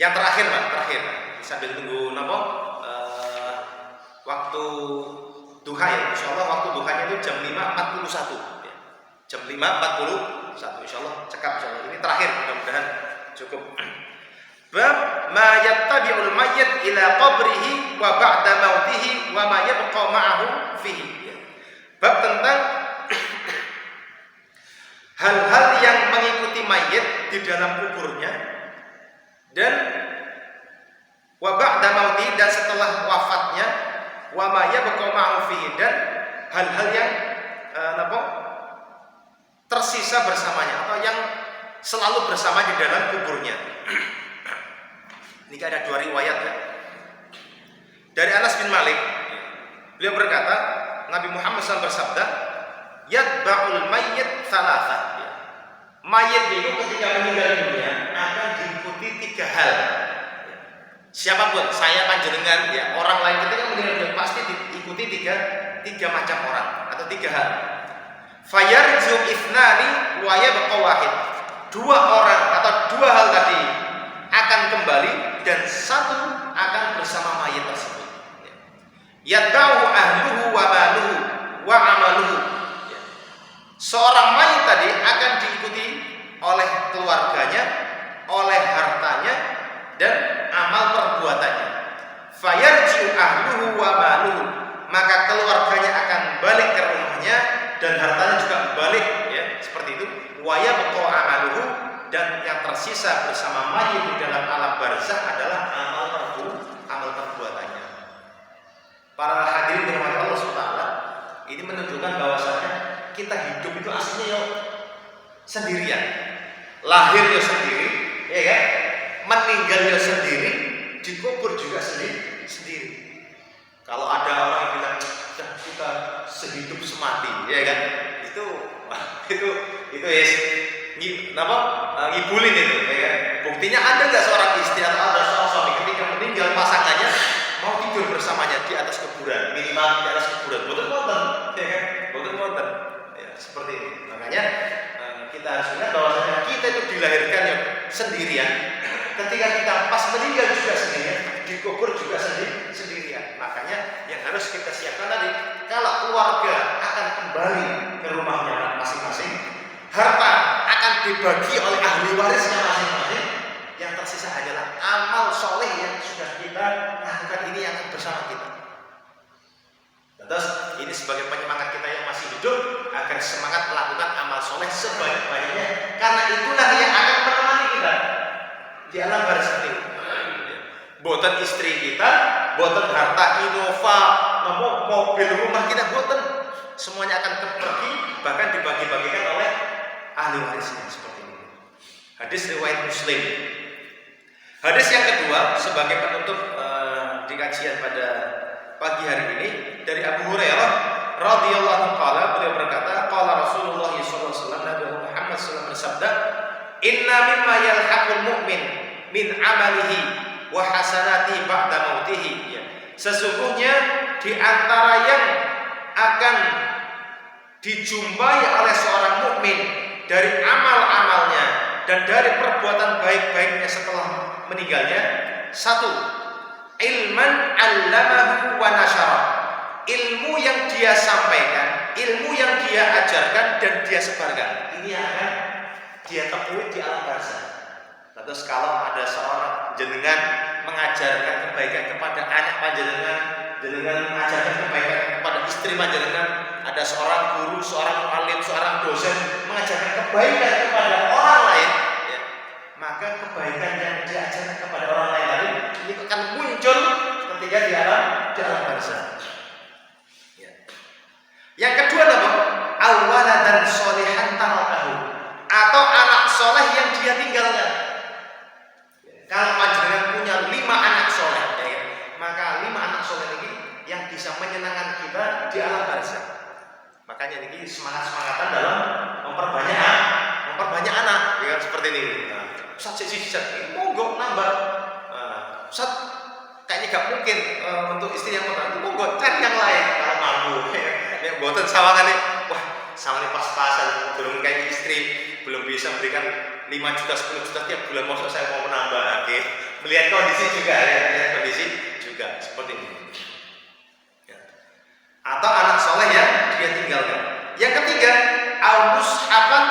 Yang terakhir Pak, terakhir sambil tunggu napa waktu duha ya. Insyaallah waktu duhanya itu jam 5.41 ya. Jam 5.41 insyaallah cekap insyaallah. Ini terakhir mudah-mudahan cukup. Bab ma yattabi'ul mayyit ila qabrihi wa ba'da mautihi wa ma yabqa ma'ahu fihi. Bab tentang hal-hal yang mengikuti mayit di dalam kuburnya dan wa ba'da mautihi dan setelah wafatnya wa ma yabqa ma'ahu fihi dan hal-hal yang tersisa bersamanya atau yang selalu bersama di dalam kuburnya. Ini ada dua riwayat ya. Dari Anas bin Malik, beliau berkata, Nabi Muhammad SAW bersabda, "Yatba'ul mayyit thalatha." Mayit itu ketika meninggal dunia akan diikuti tiga hal. Siapapun, saya panjenengan, ya orang lain ketika meninggal dunia pasti diikuti tiga macam orang atau tiga hal. Fayarju ithnani wa yabqa wahid. Dua orang atau dua hal tadi akan kembali dan satu akan bersama mayit tersebut. Yatba'u ahluhu wa maluhu wa amaluhu. Seorang mayit tadi akan diikuti oleh keluarganya, oleh hartanya dan amal perbuatannya. Fayarji'u ahluhu wa maluhu, maka keluarganya akan balik ke rumahnya dan hartanya juga balik ya, seperti itu. Wa yabqa amaluhu, dan yang tersisa bersama mayit di dalam alam barzakh adalah amal perbuatannya. Para hadirin dirahmati Allah SWT, ini menunjukkan bahwasanya kita hidup itu aslinya ya sendirian, lahir ya sendiri, ya kan? Meninggal ya sendiri, dikubur juga sendiri. Kalau ada orang yang bilang kita sehidup semati, ya kan? Itu ya. Ngibulin itu, ya kan? Buktinya ada nggak seorang istri atau ada seorang suami ketika meninggal pasangannya mau tidur bersamanya di atas kuburan, minimal di atas kuburan, boten wonten, ya kan? Boten wonten, ya seperti ini. Makanya kita harus ingat bahwasanya kita itu dilahirkan yang sendirian, ketika kita pas meninggal juga sendirian, dikubur juga sendirian. Makanya yang harus kita siapkan tadi, kalau keluarga akan kembali ke rumahnya masing-masing, harta akan dibagi oleh ahli warisnya masing-masing. Yang tersisa adalah amal soleh yang sudah kita lakukan ini yang bersama kita. Terus ini sebagai penyemangat kita yang masih hidup agar semangat melakukan amal soleh sebanyak-banyaknya, karena itulah yang akan menemani kita di alam barzakh ini. Boten istri kita, boten harta Innova, mobil rumah kita, boten, semuanya akan pergi, bahkan dibagi-bagikan oleh ahli warisnya seperti ini. Hadis riwayat Muslim. Hadis yang kedua sebagai penutup di kajian pada pagi hari ini dari Abu Hurairah radhiyallahu taala, beliau berkata, qala Rasulullah sallallahu alaihi wasallam, Nabi Muhammad SAW bersabda, "Inna mimma yalhaqul mu'min min amalihi wa hasanati ba'da mautihi." Sesungguhnya di antara yang akan dijumpai oleh seorang mukmin dari amal-amalnya dan dari perbuatan baik-baiknya setelah meninggalnya, satu, ilman 'allamahu wa nasyara, ilmu yang dia sampaikan, ilmu yang dia ajarkan dan dia sebarkan. Ini akan dia temui di alam barzakh. Terus kalau ada seorang jenengan mengajarkan kebaikan kepada anak panjenengan, jenengan mengajarkan kebaikan kepada istri panjenengan, ada seorang guru, seorang alim, seorang dosen mengajarkan kebaikan kepada orang lain, ya, maka kebaikan yang diajarkan kepada orang lain tadi ini akan muncul ketika di alam barzakh. Ya. Yang kedua apa? Awwaladan sholihan tarakahu, atau anak soleh yang dia tinggalkan. Kalau panjenengan punya 5 anak soleh, ya, maka 5 anak soleh ini yang bisa menyenangkan kita di alam barzakh. Makanya ini semangat-semangatan dalam memperbanyak anak, ya kan, seperti ini. Ustaz sih, monggo nambah. Ustaz kayaknya gak mungkin untuk istri yang pertama, monggo cari yang lain kalau mampu. Nek mboten sawangan nih, wah sawangan pas-pasan, belum kayak istri, belum bisa memberikan 5 juta, 10 juta tiap bulan, maksud saya mau menambah, oke. Melihat kondisi juga ya, melihat kondisi juga seperti ini. Ya. Atau anak soleh yang dia tinggalkan. Yang ketiga, al-mushafan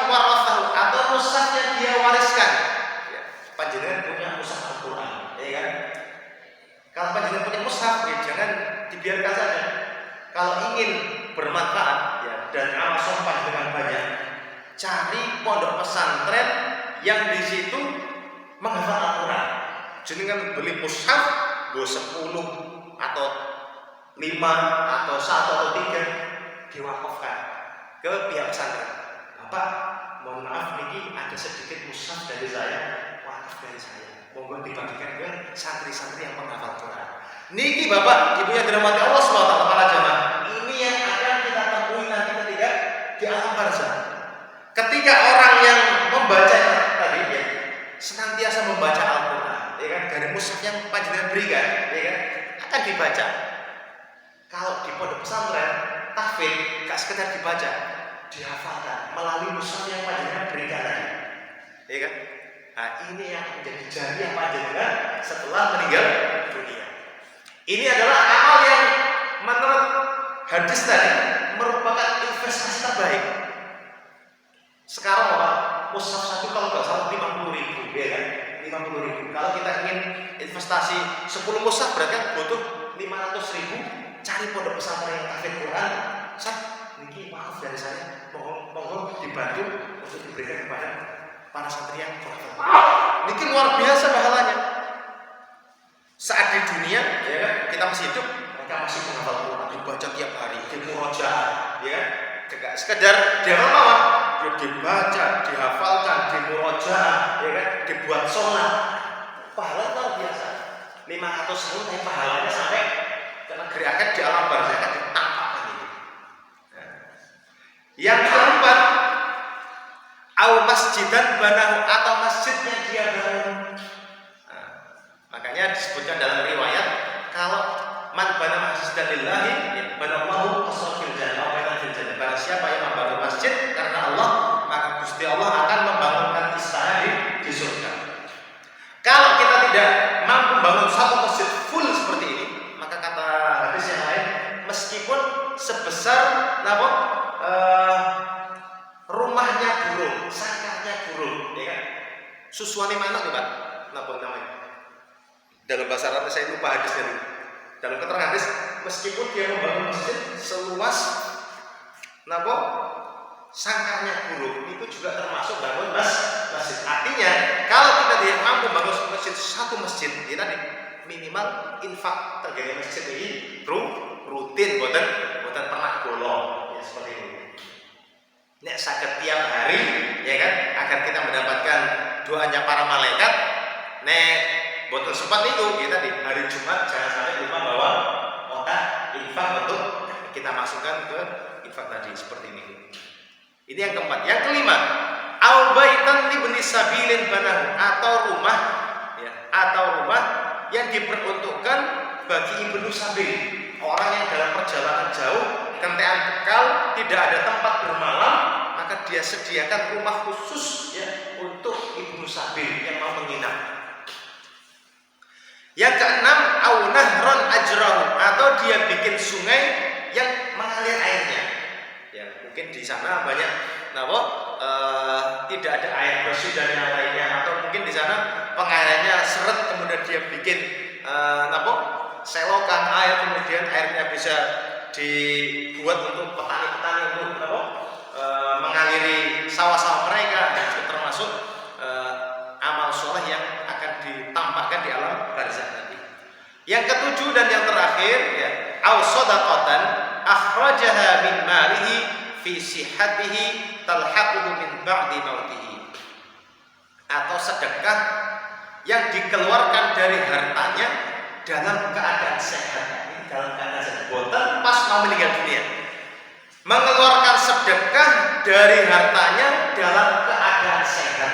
warathahu, atau mushaf yang dia wariskan. Ya. Panjenengan punya mushaf Al-Qur'an, ya kan? Kalau panjenengan punya mushaf, ya jangan dibiarkan saja. Kalau ingin bermanfaat ya, dan amal soleh panjenengan banyak, cari pondok pesantren yang di situ menghafal Al-Qur'an. Jenengan beli mushaf, 10 atau 5 atau 1 atau 3 diwakafkan ke pihak pesantren. Bapak, mohon maaf niki ada sedikit mushaf dari saya, wakaf dari saya. Monggo dibagikan ke santri-santri yang menghafal Quran. Niki Bapak, Ibu yang dirahmati Allah SWT, para jamaah, ini yang akan kita temui nanti ketika di alam barzah. Ketika orang yang membaca tadi ya, senantiasa membaca Al-Qur'an, ya kan, dari mushaf yang panjenengan berikan, ya kan, akan dibaca. Kalau di pondok pesantren, tahfidz gak sekedar dibaca, dihafalkan melalui mushaf yang panjenengan berikan tadi, ya kan? Nah, ini yang menjadi jariah panjenengan setelah meninggal dunia. Ini adalah amal yang menurut hadis tadi merupakan investasi terbaik. Sekarang Bapak, mushaf satu kalau nggak salah 50.000, ya kan? 50.000. Kalau kita ingin investasi 10 mushaf berarti kan butuh 500.000. Cari pondok pesantren yang tahfidz Quran. Niki maaf dari saya, mohon dibantu untuk diberikan kepada para santri yang kurang. Niki luar biasa pahalanya. Saat di dunia, ya kan, kita masih hidup, mereka masih menghafal Quran, dibaca tiap hari, dimurojaah, ya kan? Tidak sekedar dihafal, ya dibaca, dihafalkan, dimurojaah, ya kan? Dibuat sholat. Pahala luar biasa. 500.000 tapi pahalanya sampai ke negeri akhir di alam barzah akan ditampakkan ini. Yang keempat, au masjidan banahu, atau masjid yang dia bangun. Makanya disebutkan dalam riwayat, kalau man bana masjidan lillahi ya banallahu qasrul jannah, barang siapa yang membangun masjid karena Allah, maka Gusti Allah akan membangunkan istana di surga. Kalau kita tidak mampu membangun satu masjid full seperti ini, maka kata hadis yang lain, meskipun sebesar rumahnya burung, sangkarnya burung, ya kan? Susuane mana tuh Pak? Napa namanya? Dalam bahasa Arab saya lupa hadis dari. Dalam keterangan hadis, meskipun dia membangun masjid seluas sangkarnya burung, itu juga termasuk bangun masjid. Artinya, kalau kita tidak mampu bangun masjid, satu masjid, ya tadi minimal infak terjadi masjid ini rutin, bukan pernah bolong, ya seperti itu. Nek saged tiap hari, ya kan, agar kita mendapatkan doanya para malaikat. Nek boten sempat itu, ya tadi hari Jumat jangan sampai lupa bawa kotak infak untuk kita masukkan ke infak tadi seperti ini. Ini yang keempat. Yang kelima, au baitan libni sabilin banahu, atau rumah yang diperuntukkan bagi ibnu sabil, orang yang dalam perjalanan jauh, kentean bekal, tidak ada tempat bermalam, maka dia sediakan rumah khusus ya untuk ibnu sabil yang mau menginap. Yang keenam, au nahron ajrahu, atau dia bikin sungai yang mengalir airnya. Ya, mungkin di sana banyak tidak ada air bersih dan yang lainnya, atau mungkin di sana pengairannya seret, kemudian dia bikin selokan air, kemudian airnya bisa dibuat untuk petani-petani untuk mengaliri sawah-sawah mereka. Itu termasuk amal soleh yang akan ditampakkan di alam barzah nanti. Yang ketujuh dan yang terakhir, ya, au shadaqatan akhrajaha min malihi fi sihhatihi talhaquhu min ba'di mautihi, atau sedekah yang dikeluarkan dari hartanya dalam keadaan sehat. Ini dalam keadaan sehat, boten pas mau meninggal dunia. Mengeluarkan sedekah dari hartanya dalam keadaan sehat.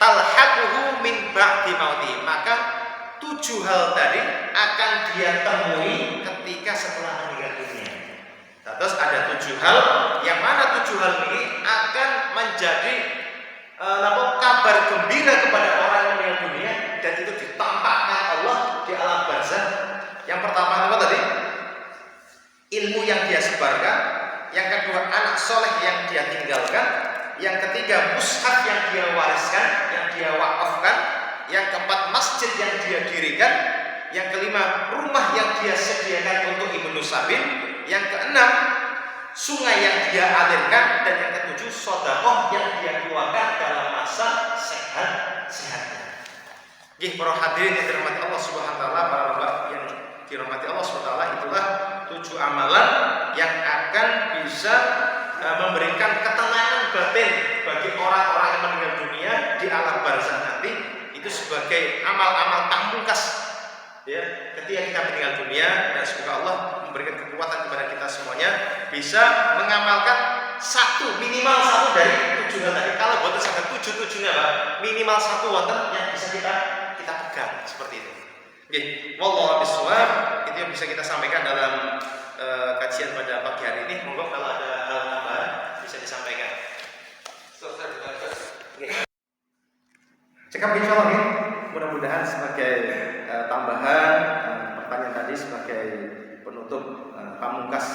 Talhaquhu min ba'di mautihi, maka 7 hal tadi akan dia temui ketika setelah meninggal dunia. Terus ada 7 hal, yang mana 7 hal ini akan menjadi kabar gembira kepada orang yang meninggal dunia, dan itu ditampakkan Allah di alam barzakh. Yang pertama apa tadi? Ilmu yang dia sebarkan. Yang kedua, anak soleh yang dia tinggalkan. Yang ketiga, mushaf yang dia wariskan, yang dia wakafkan. Yang keempat, masjid yang dia dirikan. Yang kelima, rumah yang dia sediakan untuk Ibnu Sabil. Yang keenam, sungai yang dia alirkan. Dan yang ketujuh, sedekah yang dia keluarkan dalam masa sehat-sehatnya. Nggih, para hadirin yang dirahmati Allah Subhanahu wa taala, para bapak yang dirahmati Allah Subhanahu wa taala, itulah 7 amalan yang akan bisa memberikan ketenangan batin bagi orang-orang yang meninggal dunia di alam barzakh nanti. Itu sebagai amal-amal pamungkas ya ketika kita meninggal dunia, dan semoga Allah memberikan kekuatan kepada kita semuanya bisa mengamalkan minimal satu dari 7 hal tadi. Kalau buat sampai 7-7-nya Pak, minimal satu wonten yang bisa kita pegang seperti itu. Oke, wallahu bishawab. Itu yang bisa kita sampaikan dalam kajian pada pagi hari ini. Monggo kalau ada hal tambahan bisa disampaikan. Cekap insyaallah ya. Mudah-mudahan sebagai tambahan pertanyaan tadi sebagai penutup pamungkas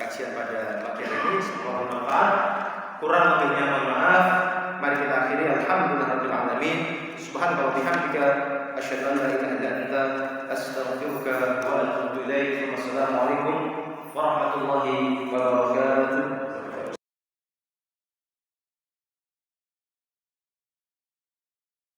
kajian pada pagi hari ini, semoga bermanfaat. Kurang lebihnya mohon maaf. Mari kita akhiri. Alhamdulillahirabbil alamin. Subhanallah wa bihamdika asyhadu an la ilaha illa anta astaghfiruka wa atubu ilaik. Wassalamualaikum